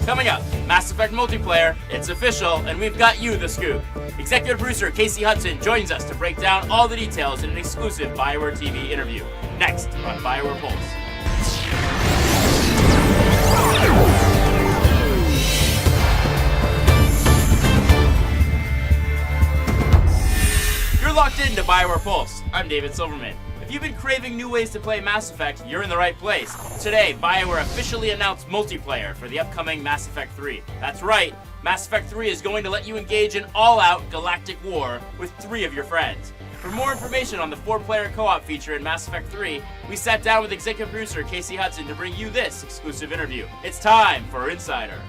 Coming up, Mass Effect multiplayer, it's official, and we've got you the scoop. Executive producer Casey Hudson joins us to break down all the details in an exclusive BioWare TV interview. Next on BioWare Pulse. You're locked into BioWare Pulse. I'm David Silverman. If you've been craving new ways to play Mass Effect, you're in the right place. Today, BioWare officially announced multiplayer for the upcoming Mass Effect 3. That's right, Mass Effect 3 is going to let you engage in all-out galactic war with 3 of your friends. For more information on the 4-player co-op feature in Mass Effect 3, we sat down with executive producer Casey Hudson to bring you this exclusive interview. It's time for Insider.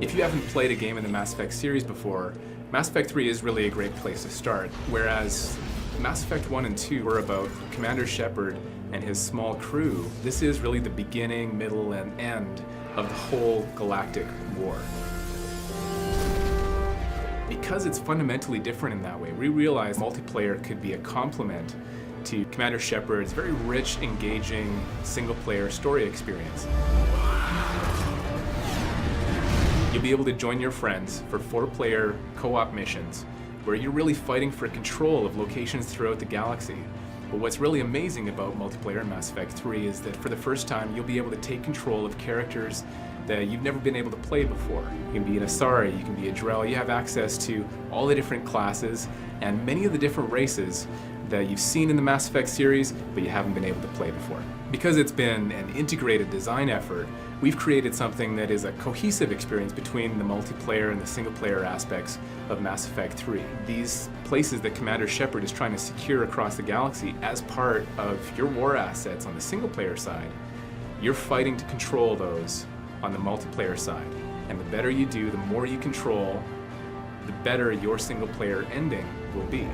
If you haven't played a game in the Mass Effect series before, Mass Effect 3 is really a great place to start, whereas Mass Effect 1 and 2 were about Commander Shepard and his small crew. This is really the beginning, middle, and end of the whole galactic war. Because it's fundamentally different in that way, we realized multiplayer could be a complement to Commander Shepard's very rich, engaging, single-player story experience. You'll be able to join your friends for 4-player co-op missions where you're really fighting for control of locations throughout the galaxy. But what's really amazing about multiplayer in Mass Effect 3 is that for the first time you'll be able to take control of characters that you've never been able to play before. You can be an Asari, you can be a Drell, you have access to all the different classes and many of the different races that you've seen in the Mass Effect series, but you haven't been able to play before. Because it's been an integrated design effort, we've created something that is a cohesive experience between the multiplayer and the single-player aspects of Mass Effect 3. These places that Commander Shepard is trying to secure across the galaxy as part of your war assets on the single-player side, you're fighting to control those on the multiplayer side. And the better you do, the more you control, the better your single-player ending will be.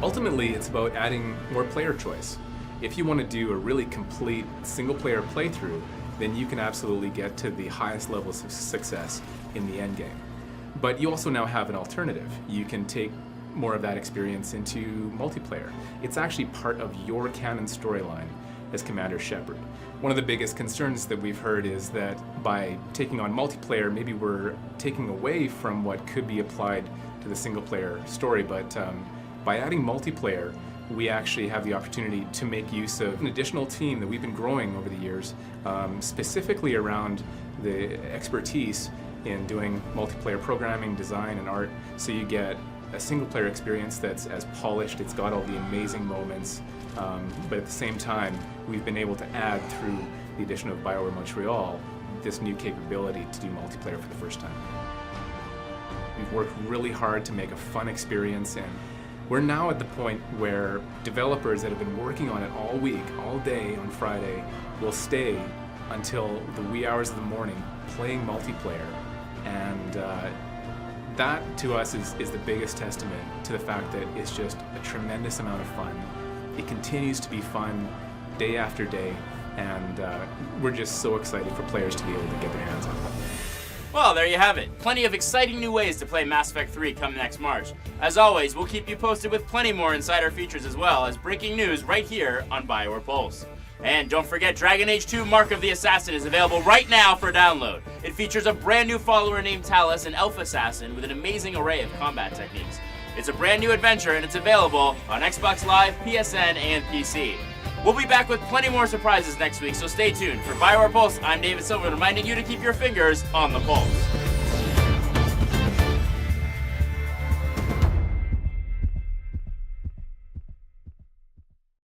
Ultimately, it's about adding more player choice. If you want to do a really complete single-player playthrough, then you can absolutely get to the highest levels of success in the endgame. But you also now have an alternative. You can take more of that experience into multiplayer. It's actually part of your canon storyline as Commander Shepard. One of the biggest concerns that we've heard is that by taking on multiplayer, maybe we're taking away from what could be applied to the single-player story, but by adding multiplayer, we actually have the opportunity to make use of an additional team that we've been growing over the years, specifically around the expertise in doing multiplayer programming, design, and art, so you get a single-player experience that's as polished, it's got all the amazing moments, but at the same time, we've been able to add, through the addition of BioWare Montreal, this new capability to do multiplayer for the first time. We've worked really hard to make a fun experience, and we're now at the point where developers that have been working on it all week, all day on Friday, will stay until the wee hours of the morning playing multiplayer. And that, to us, is the biggest testament to the fact that it's just a tremendous amount of fun. It continues to be fun day after day, and we're just so excited for players to be able to get their hands on it. Well, there you have it. Plenty of exciting new ways to play Mass Effect 3 come next March. As always, we'll keep you posted with plenty more insider features as well as breaking news right here on BioWare Pulse. And don't forget, Dragon Age 2 Mark of the Assassin is available right now for download. It features a brand new follower named Talus, an elf assassin with an amazing array of combat techniques. It's a brand new adventure and it's available on Xbox Live, PSN, and PC. We'll be back with plenty more surprises next week, so stay tuned. For BioWare Pulse, I'm David Silver, reminding you to keep your fingers on the pulse.